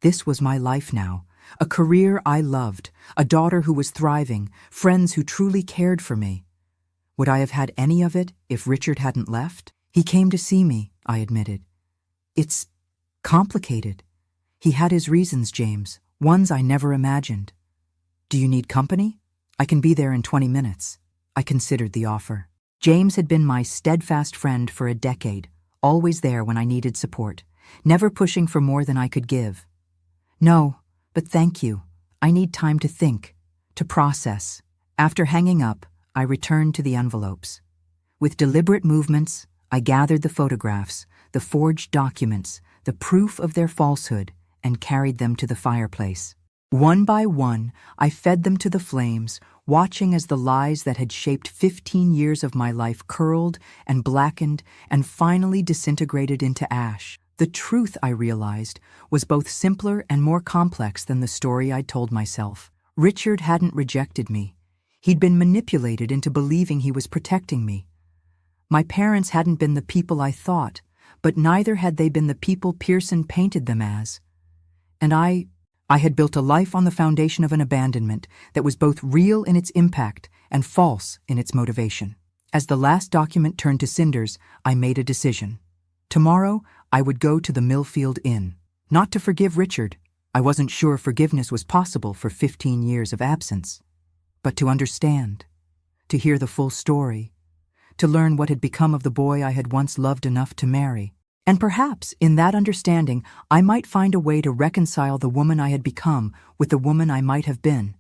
This was my life now, a career I loved, a daughter who was thriving, friends who truly cared for me. Would I have had any of it if Richard hadn't left? "He came to see me," I admitted. "It's complicated. He had his reasons, James, ones I never imagined." "Do you need company? I can be there in 20 minutes. I considered the offer. James had been my steadfast friend for a decade, always there when I needed support, never pushing for more than I could give. "No, but thank you. I need time to think, to process." After hanging up, I returned to the envelopes. With deliberate movements, I gathered the photographs, the forged documents, the proof of their falsehood, and carried them to the fireplace. One by one, I fed them to the flames, watching as the lies that had shaped 15 years of my life curled and blackened and finally disintegrated into ash. The truth, I realized, was both simpler and more complex than the story I'd told myself. Richard hadn't rejected me. He'd been manipulated into believing he was protecting me. My parents hadn't been the people I thought, but neither had they been the people Pearson painted them as. And I had built a life on the foundation of an abandonment that was both real in its impact and false in its motivation. As the last document turned to cinders, I made a decision. Tomorrow, I would go to the Millfield Inn. Not to forgive Richard. I wasn't sure forgiveness was possible for 15 years of absence. But to understand, to hear the full story, to learn what had become of the boy I had once loved enough to marry. And perhaps, in that understanding, I might find a way to reconcile the woman I had become with the woman I might have been,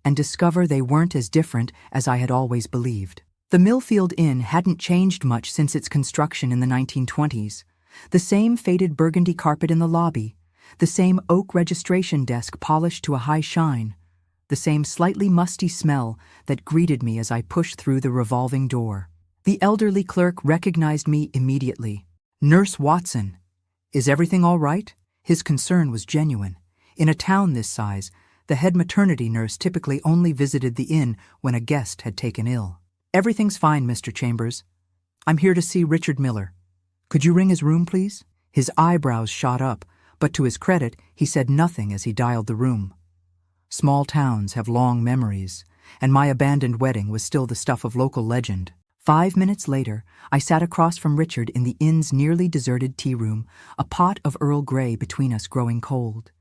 and discover they weren't as different as I had always believed. The Millfield Inn hadn't changed much since its construction in the 1920s. The same faded burgundy carpet in the lobby, the same oak registration desk polished to a high shine, the same slightly musty smell that greeted me as I pushed through the revolving door. The elderly clerk recognized me immediately. "Nurse Watson, is everything all right?" His concern was genuine. In a town this size, the head maternity nurse typically only visited the inn when a guest had taken ill. "Everything's fine, Mr. Chambers. I'm here to see Richard Miller. Could you ring his room, please?" His eyebrows shot up, but to his credit, he said nothing as he dialed the room. Small towns have long memories, and my abandoned wedding was still the stuff of local legend. 5 minutes later, I sat across from Richard in the inn's nearly deserted tea room, a pot of Earl Grey between us growing cold.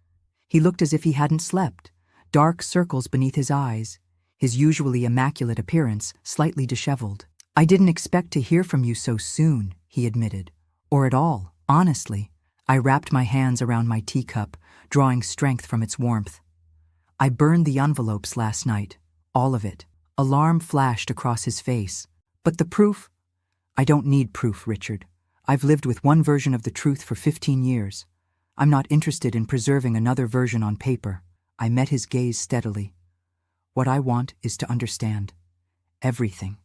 He looked as if he hadn't slept, dark circles beneath his eyes, his usually immaculate appearance slightly disheveled. "I didn't expect to hear from you so soon," he admitted. "Or at all, honestly." I wrapped my hands around my teacup, drawing strength from its warmth. "I burned the envelopes last night, all of it." Alarm flashed across his face. "But the proof?" "I don't need proof, Richard. I've lived with one version of the truth for 15 years. I'm not interested in preserving another version on paper." I met his gaze steadily. "What I want is to understand. Everything.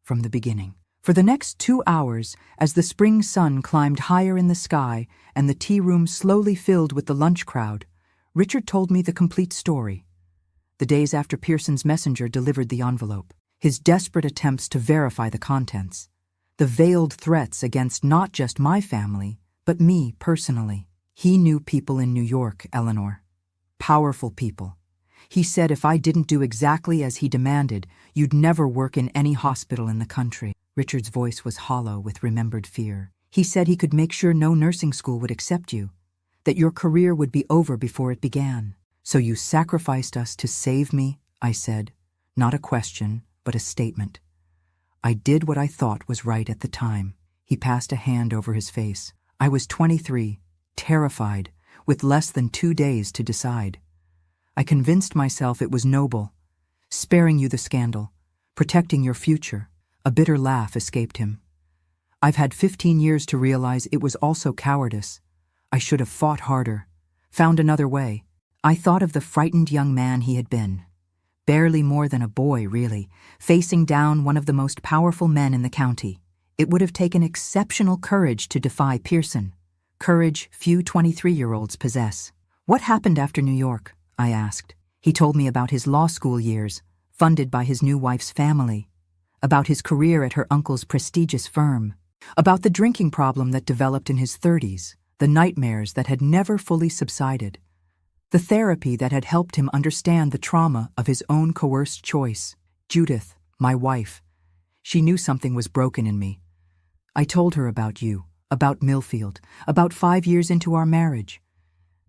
From the beginning." For the next 2 hours, as the spring sun climbed higher in the sky and the tea room slowly filled with the lunch crowd, Richard told me the complete story. The days after Pearson's messenger delivered the envelope, his desperate attempts to verify the contents, the veiled threats against not just my family, but me personally. He knew people in New York, Eleanor. Powerful people. He said if I didn't do exactly as he demanded, you'd never work in any hospital in the country. Richard's voice was hollow with remembered fear. He said he could make sure no nursing school would accept you, that your career would be over before it began. "So you sacrificed us to save me," I said. Not a question, but a statement. I did what I thought was right at the time. He passed a hand over his face. I was 23, terrified, with less than 2 days to decide. I convinced myself it was noble, sparing you the scandal, protecting your future. A bitter laugh escaped him. "I've had 15 years to realize it was also cowardice. I should have fought harder, found another way. I thought of the frightened young man he had been. Barely more than a boy, really, facing down one of the most powerful men in the county. It would have taken exceptional courage to defy Pearson. Courage few 23-year-olds possess. What happened after New York? I asked. He told me about his law school years, funded by his new wife's family, about his career at her uncle's prestigious firm, about the drinking problem that developed in his 30s, the nightmares that had never fully subsided, the therapy that had helped him understand the trauma of his own coerced choice. Judith, my wife, she knew something was broken in me. I told her about you, about Millfield, about 5 years into our marriage.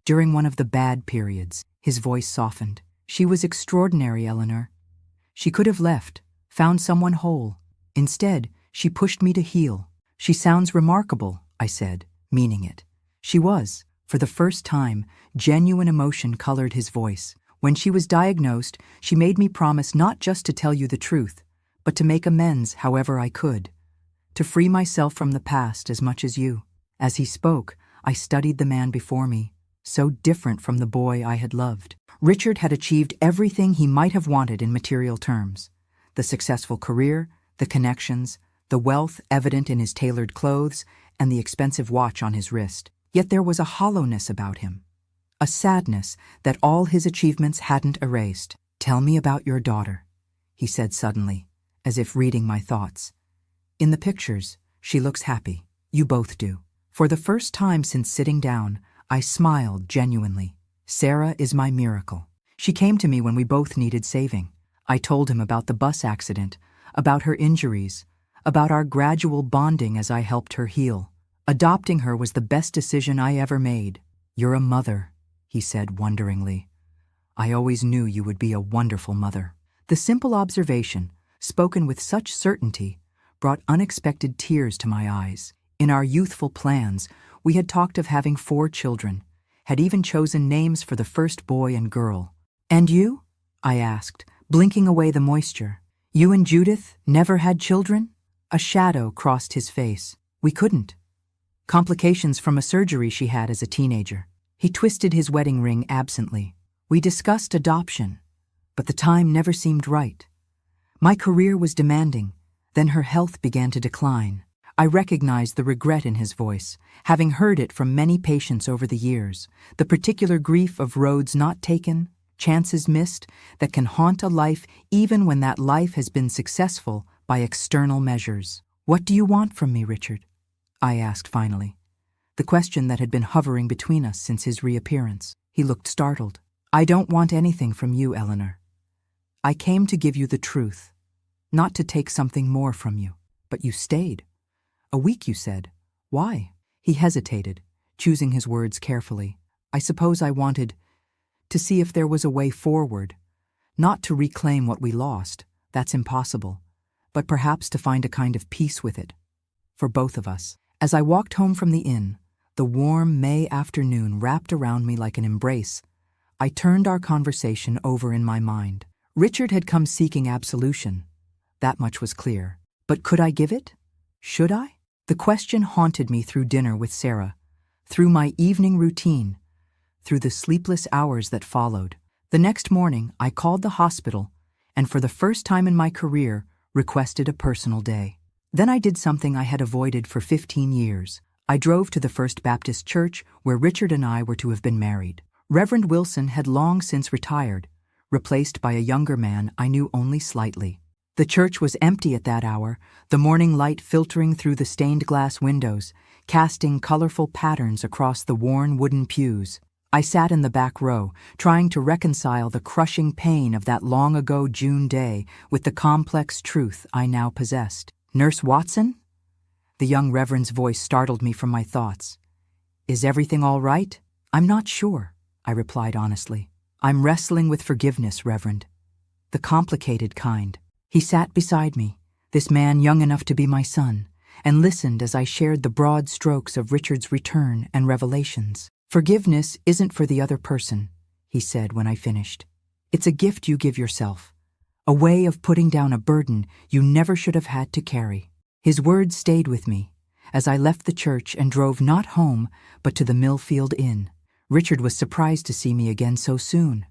During one of the bad periods, his voice softened. She was extraordinary, Eleanor. She could have left, found someone whole. Instead, she pushed me to heal. She sounds remarkable, I said, meaning it. She was. For the first time, genuine emotion colored his voice. When she was diagnosed, she made me promise not just to tell you the truth, but to make amends however I could, to free myself from the past as much as you. As he spoke, I studied the man before me, so different from the boy I had loved. Richard had achieved everything he might have wanted in material terms. The successful career, the connections, the wealth evident in his tailored clothes, and the expensive watch on his wrist. Yet there was a hollowness about him, a sadness that all his achievements hadn't erased. Tell me about your daughter, he said suddenly, as if reading my thoughts. In the pictures, she looks happy. You both do. For the first time since sitting down, I smiled genuinely. Sarah is my miracle. She came to me when we both needed saving. I told him about the bus accident, about her injuries, about our gradual bonding as I helped her heal. Adopting her was the best decision I ever made. You're a mother, he said wonderingly. I always knew you would be a wonderful mother. The simple observation, spoken with such certainty, brought unexpected tears to my eyes. In our youthful plans, we had talked of having 4 children, had even chosen names for the first boy and girl. And you? I asked, blinking away the moisture. You and Judith never had children? A shadow crossed his face. We couldn't. Complications from a surgery she had as a teenager. He twisted his wedding ring absently. We discussed adoption, but the time never seemed right. My career was demanding, then her health began to decline. I recognized the regret in his voice, having heard it from many patients over the years, the particular grief of roads not taken, chances missed, that can haunt a life even when that life has been successful by external measures. What do you want from me, Richard? I asked finally, the question that had been hovering between us since his reappearance. He looked startled. I don't want anything from you, Eleanor. I came to give you the truth, not to take something more from you. But you stayed. A week, you said. Why? He hesitated, choosing his words carefully. I suppose I wanted to see if there was a way forward, not to reclaim what we lost, that's impossible, but perhaps to find a kind of peace with it, for both of us. As I walked home from the inn, the warm May afternoon wrapped around me like an embrace. I turned our conversation over in my mind. Richard had come seeking absolution. That much was clear. But could I give it? Should I? The question haunted me through dinner with Sarah, through my evening routine, through the sleepless hours that followed. The next morning, I called the hospital and for the first time in my career, requested a personal day. Then I did something I had avoided for 15 years. I drove to the First Baptist Church where Richard and I were to have been married. Reverend Wilson had long since retired, replaced by a younger man I knew only slightly. The church was empty at that hour, the morning light filtering through the stained glass windows, casting colorful patterns across the worn wooden pews. I sat in the back row, trying to reconcile the crushing pain of that long-ago June day with the complex truth I now possessed. Nurse Watson? The young Reverend's voice startled me from my thoughts. Is everything all right? I'm not sure, I replied honestly. I'm wrestling with forgiveness, Reverend. The complicated kind. He sat beside me, this man young enough to be my son, and listened as I shared the broad strokes of Richard's return and revelations. Forgiveness isn't for the other person, he said when I finished. It's a gift you give yourself, a way of putting down a burden you never should have had to carry. His words stayed with me as I left the church and drove not home, but to the Millfield Inn. Richard was surprised to see me again so soon.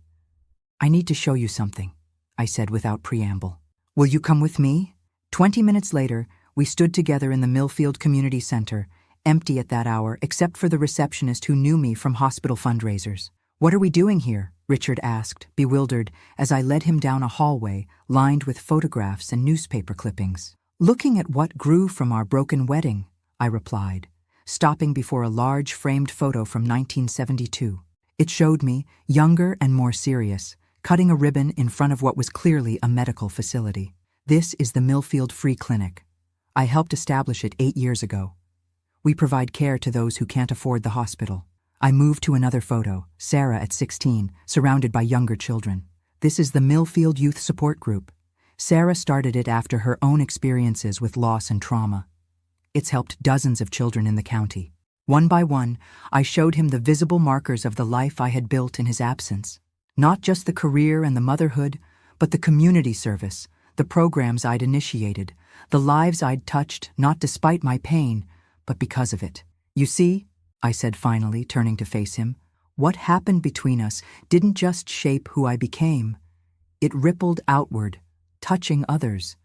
"I need to show you something," I said without preamble. "Will you come with me?" 20 minutes later, we stood together in the Millfield Community Center, empty at that hour except for the receptionist who knew me from hospital fundraisers. "What are we doing here?" Richard asked, bewildered, as I led him down a hallway lined with photographs and newspaper clippings. "Looking at what grew from our broken wedding," I replied, stopping before a large framed photo from 1972. It showed me, younger and more serious, cutting a ribbon in front of what was clearly a medical facility. "This is the Millfield Free Clinic. I helped establish it 8 years ago. We provide care to those who can't afford the hospital." I moved to another photo, Sarah at 16, surrounded by younger children. "This is the Millfield Youth Support Group. Sarah started it after her own experiences with loss and trauma. It's helped dozens of children in the county. One by one, I showed him the visible markers of the life I had built in his absence. Not just the career and the motherhood, but the community service, the programs I'd initiated, the lives I'd touched not despite my pain, but because of it. "You see," I said finally, turning to face him, "what happened between us didn't just shape who I became. It rippled outward, touching others.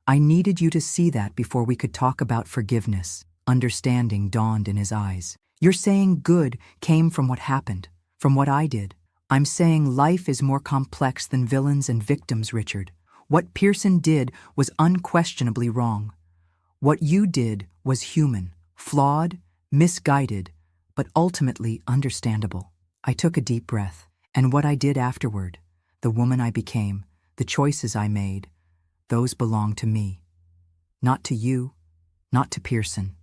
I needed you to see that before we could talk about forgiveness." Understanding dawned in his eyes. "You're saying good came from what happened, from what I did. I'm saying life is more complex than villains and victims, Richard. What Pearson did was unquestionably wrong. What you did was human, flawed, misguided, but ultimately understandable." I took a deep breath. "And what I did afterward, the woman I became, the choices I made, those belong to me. Not to you, not to Pearson,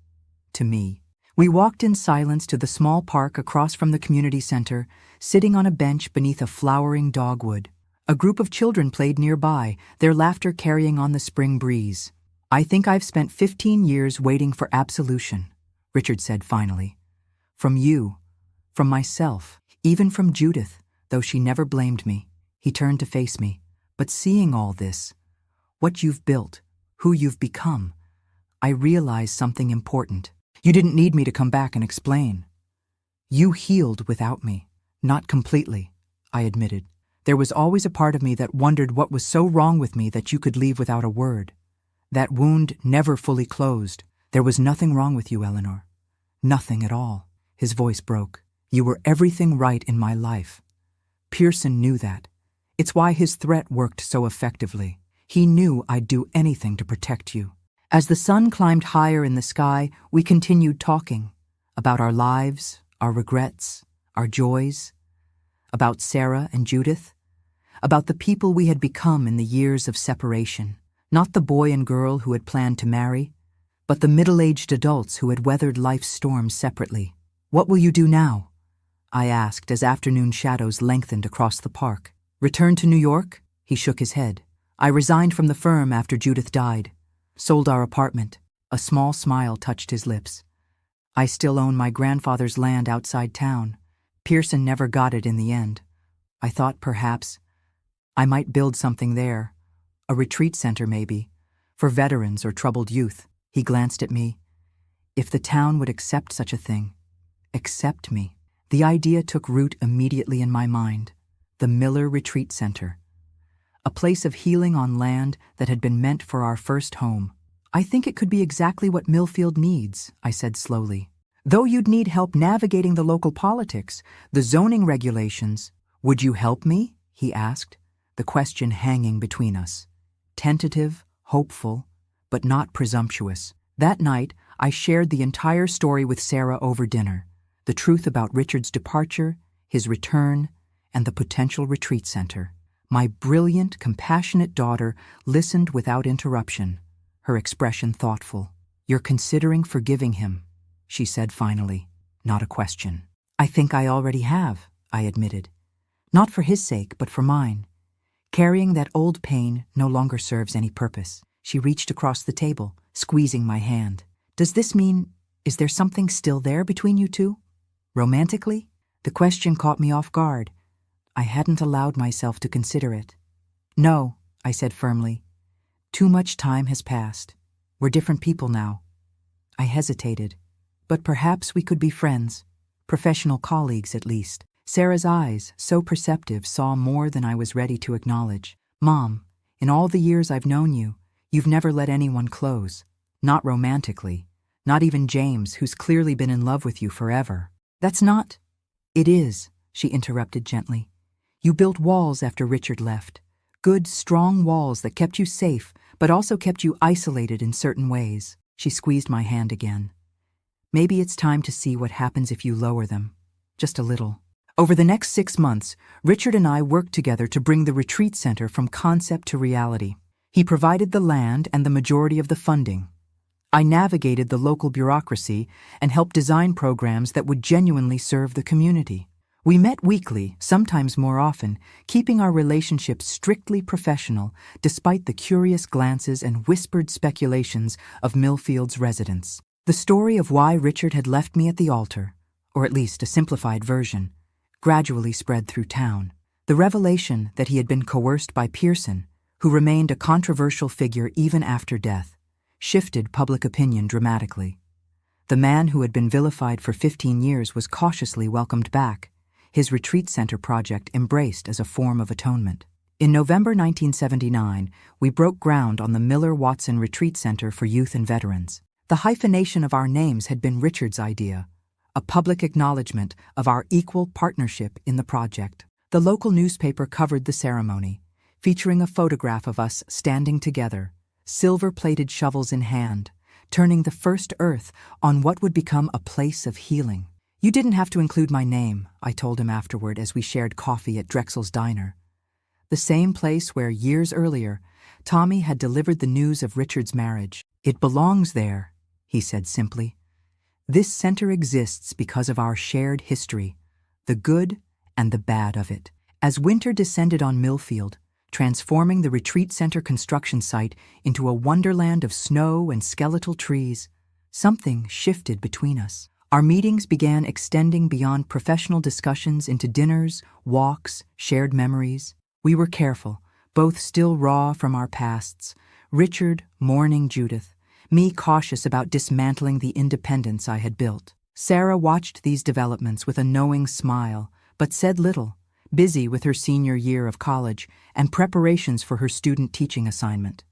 to me." We walked in silence to the small park across from the community center, sitting on a bench beneath a flowering dogwood. A group of children played nearby, their laughter carrying on the spring breeze. "I think I've spent 15 years waiting for absolution," Richard said finally. "From you, from myself, even from Judith, though she never blamed me." He turned to face me. "But seeing all this, what you've built, who you've become, I realized something important. You didn't need me to come back and explain. You healed without me." "Not completely," I admitted. "There was always a part of me that wondered what was so wrong with me that you could leave without a word. That wound never fully closed. There was nothing wrong with you, Eleanor. Nothing at all." His voice broke. "You were everything right in my life. Pearson knew that. It's why his threat worked so effectively. He knew I'd do anything to protect you." As the sun climbed higher in the sky, we continued talking about our lives, our regrets, our joys, about Sarah and Judith, about the people we had become in the years of separation. Not the boy and girl who had planned to marry, but the middle-aged adults who had weathered life's storms separately. "What will you do now?" I asked as afternoon shadows lengthened across the park. "Return to New York?" He shook his head. "I resigned from the firm after Judith died. Sold our apartment." A small smile touched his lips. "I still own my grandfather's land outside town. Pearson never got it in the end. I thought perhaps I might build something there. A retreat center maybe, for veterans or troubled youth." He glanced at me. "If the town would accept such a thing, accept me." The idea took root immediately in my mind. The Miller Retreat Center. A place of healing on land that had been meant for our first home. "I think it could be exactly what Millfield needs," I said slowly. "Though you'd need help navigating the local politics, the zoning regulations." "Would you help me?" he asked, the question hanging between us. Tentative, hopeful, but not presumptuous. That night, I shared the entire story with Sarah over dinner. The truth about Richard's departure, his return, and the potential retreat center. My brilliant, compassionate daughter listened without interruption, her expression thoughtful. "You're considering forgiving him," she said finally, not a question. "I think I already have," I admitted. "Not for his sake, but for mine. Carrying that old pain no longer serves any purpose." She reached across the table, squeezing my hand. "Does this mean, is there something still there between you two? Romantically?" The question caught me off guard. I hadn't allowed myself to consider it. "No," I said firmly. "Too much time has passed. We're different people now." I hesitated. "But perhaps we could be friends." professional colleagues at least. Sarah's eyes, so perceptive, saw more than I was ready to acknowledge. Mom, in all the years I've known you, you've never let anyone close. Not romantically. Not even James, who's clearly been in love with you forever. That's not. It is, she interrupted gently. You built walls after Richard left. Good, strong walls that kept you safe, but also kept you isolated in certain ways. She squeezed my hand again. Maybe it's time to see what happens if you lower them. Just a little. Over the next 6 months, Richard and I worked together to bring the retreat center from concept to reality. He provided the land and the majority of the funding. I navigated the local bureaucracy and helped design programs that would genuinely serve the community. We met weekly, sometimes more often, keeping our relationship strictly professional despite the curious glances and whispered speculations of Millfield's residents. The story of why Richard had left me at the altar, or at least a simplified version, gradually spread through town. The revelation that he had been coerced by Pearson, who remained a controversial figure even after death, shifted public opinion dramatically. The man who had been vilified for 15 years was cautiously welcomed back, his retreat center project embraced as a form of atonement. In November 1979, we broke ground on the Miller-Watson Retreat Center for Youth and Veterans. The hyphenation of our names had been Richard's idea, a public acknowledgement of our equal partnership in the project. The local newspaper covered the ceremony, featuring a photograph of us standing together, silver-plated shovels in hand, turning the first earth on what would become a place of healing. You didn't have to include my name, I told him afterward as we shared coffee at Drexel's Diner. The same place where, years earlier, Tommy had delivered the news of Richard's marriage. It belongs there, he said simply. This center exists because of our shared history, the good and the bad of it. As winter descended on Millfield, transforming the retreat center construction site into a wonderland of snow and skeletal trees, something shifted between us. Our meetings began extending beyond professional discussions into dinners, walks, shared memories. We were careful, both still raw from our pasts, Richard mourning Judith, me cautious about dismantling the independence I had built. Sarah watched these developments with a knowing smile, but said little, busy with her senior year of college and preparations for her student teaching assignment.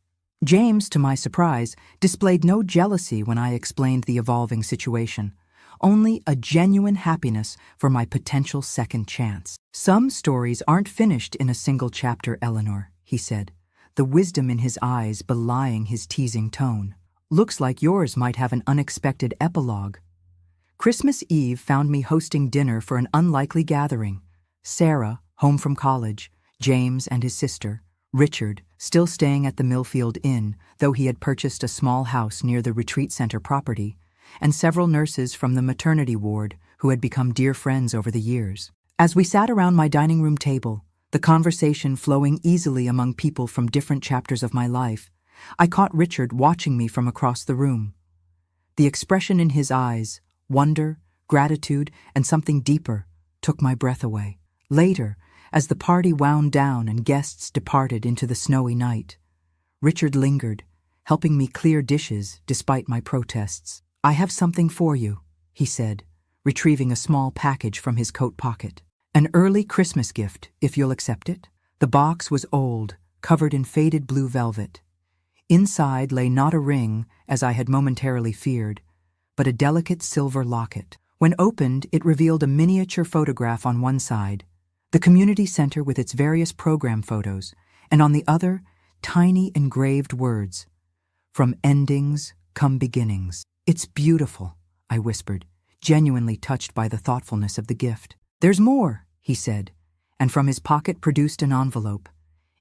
James, to my surprise, displayed no jealousy when I explained the evolving situation, only a genuine happiness for my potential second chance. Some stories aren't finished in a single chapter, Eleanor, he said, the wisdom in his eyes belying his teasing tone. Looks like yours might have an unexpected epilogue. Christmas Eve found me hosting dinner for an unlikely gathering. Sarah, home from college, James and his sister, Richard, still staying at the Millfield Inn, though he had purchased a small house near the retreat center property, and several nurses from the maternity ward who had become dear friends over the years. As we sat around my dining room table, the conversation flowing easily among people from different chapters of my life, I caught Richard watching me from across the room. The expression in his eyes, wonder, gratitude, and something deeper, took my breath away. Later, as the party wound down and guests departed into the snowy night, Richard lingered, helping me clear dishes despite my protests. I have something for you, he said, retrieving a small package from his coat pocket. An early Christmas gift, if you'll accept it. The box was old, covered in faded blue velvet. Inside lay not a ring, as I had momentarily feared, but a delicate silver locket. When opened, it revealed a miniature photograph on one side, the community center with its various program photos, and on the other, tiny engraved words, "From endings come beginnings." It's beautiful, I whispered, genuinely touched by the thoughtfulness of the gift. There's more, he said, and from his pocket produced an envelope.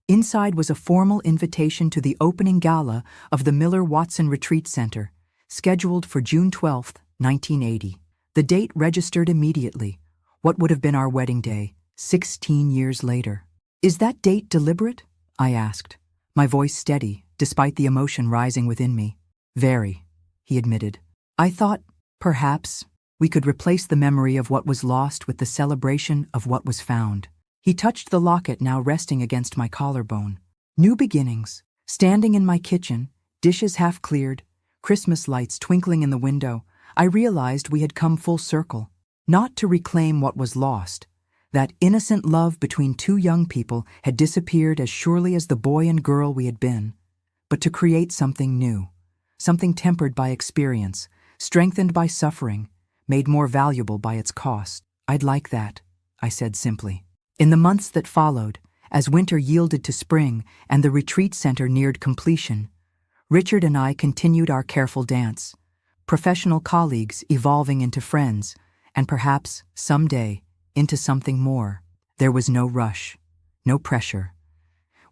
Inside was a formal invitation to the opening gala of the Miller-Watson Retreat Center, scheduled for June 12, 1980. The date registered immediately, what would have been our wedding day, 16 years later. Is that date deliberate? I asked, my voice steady, despite the emotion rising within me. Very, he admitted. I thought, perhaps, we could replace the memory of what was lost with the celebration of what was found. He touched the locket now resting against my collarbone. New beginnings. Standing in my kitchen, dishes half cleared, Christmas lights twinkling in the window, I realized we had come full circle. not to reclaim what was lost. That innocent love between two young people had disappeared as surely as the boy and girl we had been, but to create something new, something tempered by experience, strengthened by suffering, made more valuable by its cost. "I'd like that," I said simply. In the months that followed, as winter yielded to spring and the retreat center neared completion, Richard and I continued our careful dance, professional colleagues evolving into friends, and perhaps, someday, into something more. There was no rush, no pressure.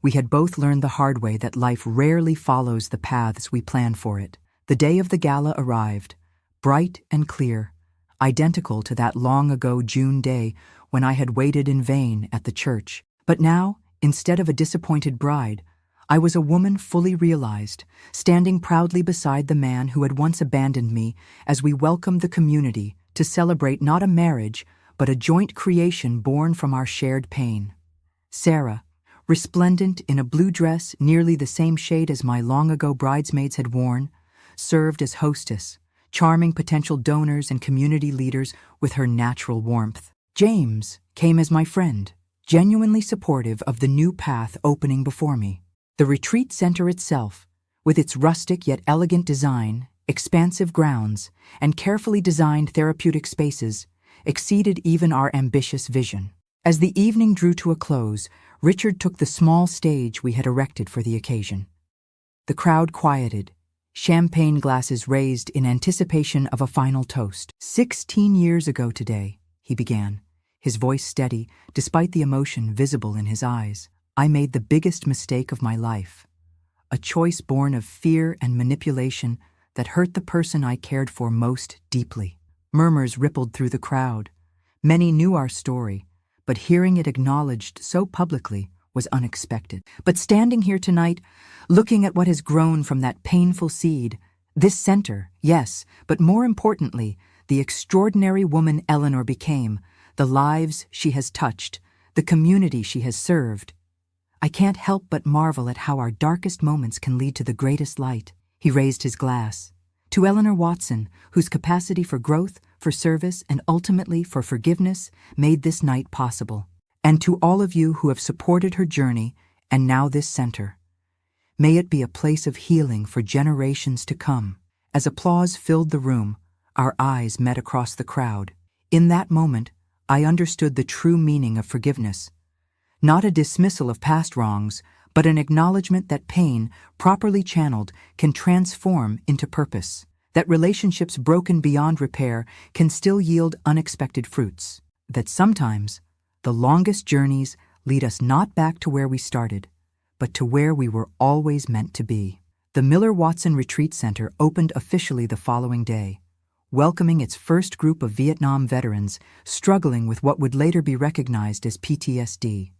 We had both learned the hard way that life rarely follows the paths we plan for it. The day of the gala arrived, bright and clear, identical to that long-ago June day when I had waited in vain at the church. But now, instead of a disappointed bride, I was a woman fully realized, standing proudly beside the man who had once abandoned me as we welcomed the community to celebrate not a marriage, but a joint creation born from our shared pain. Sarah, resplendent in a blue dress nearly the same shade as my long-ago bridesmaids had worn, served as hostess, charming potential donors and community leaders with her natural warmth. James came as my friend, genuinely supportive of the new path opening before me. The retreat center itself, with its rustic yet elegant design, expansive grounds, and carefully designed therapeutic spaces, exceeded even our ambitious vision. As the evening drew to a close, Richard took the small stage we had erected for the occasion. The crowd quieted, champagne glasses raised in anticipation of a final toast. 16 years ago today, he began, his voice steady despite the emotion visible in his eyes. I made the biggest mistake of my life, a choice born of fear and manipulation that hurt the person I cared for most deeply. Murmurs rippled through the crowd. Many knew our story, but hearing it acknowledged so publicly was unexpected. But standing here tonight, looking at what has grown from that painful seed, this center, yes, but more importantly, the extraordinary woman Eleanor became, the lives she has touched, the community she has served, I can't help but marvel at how our darkest moments can lead to the greatest light. He raised his glass. To Eleanor Watson, whose capacity for growth, for service, and ultimately for forgiveness made this night possible. And to all of you who have supported her journey and now this center. May it be a place of healing for generations to come. As applause filled the room, our eyes met across the crowd. In that moment, I understood the true meaning of forgiveness. Not a dismissal of past wrongs, but an acknowledgement that pain, properly channeled, can transform into purpose. That relationships broken beyond repair can still yield unexpected fruits. That sometimes, the longest journeys lead us not back to where we started, but to where we were always meant to be. The Miller-Watson Retreat Center opened officially the following day, welcoming its first group of Vietnam veterans struggling with what would later be recognized as PTSD.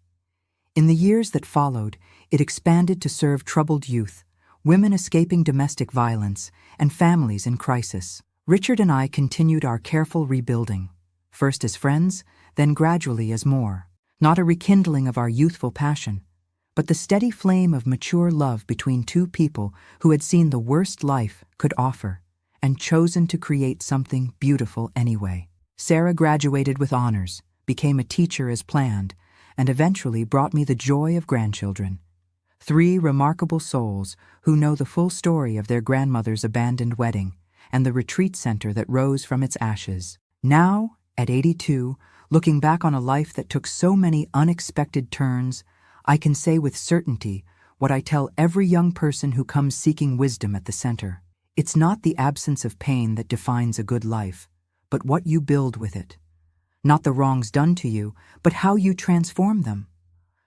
In the years that followed, it expanded to serve troubled youth, women escaping domestic violence, and families in crisis. Richard and I continued our careful rebuilding, first as friends, then gradually as more. Not a rekindling of our youthful passion, but the steady flame of mature love between two people who had seen the worst life could offer, and chosen to create something beautiful anyway. Sarah graduated with honors, became a teacher as planned, and eventually brought me the joy of grandchildren. 3 remarkable souls who know the full story of their grandmother's abandoned wedding and the retreat center that rose from its ashes. Now, at 82, looking back on a life that took so many unexpected turns, I can say with certainty what I tell every young person who comes seeking wisdom at the center. It's not the absence of pain that defines a good life, but what you build with it. Not the wrongs done to you, but how you transform them.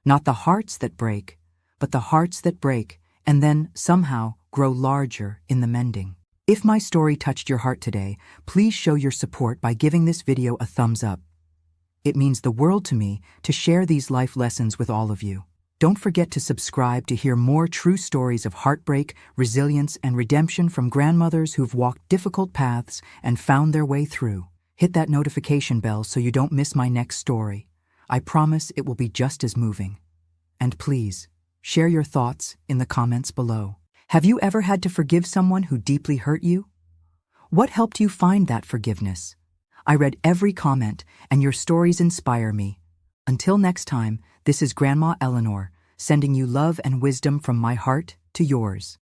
Not the hearts that break, but the hearts that break and then, somehow, grow larger in the mending. If my story touched your heart today, please show your support by giving this video a thumbs up. It means the world to me to share these life lessons with all of you. Don't forget to subscribe to hear more true stories of heartbreak, resilience, and redemption from grandmothers who've walked difficult paths and found their way through. Hit that notification bell so you don't miss my next story. I promise it will be just as moving. And please, share your thoughts in the comments below. Have you ever had to forgive someone who deeply hurt you? What helped you find that forgiveness? I read every comment, and your stories inspire me. Until next time, this is Grandma Eleanor, sending you love and wisdom from my heart to yours.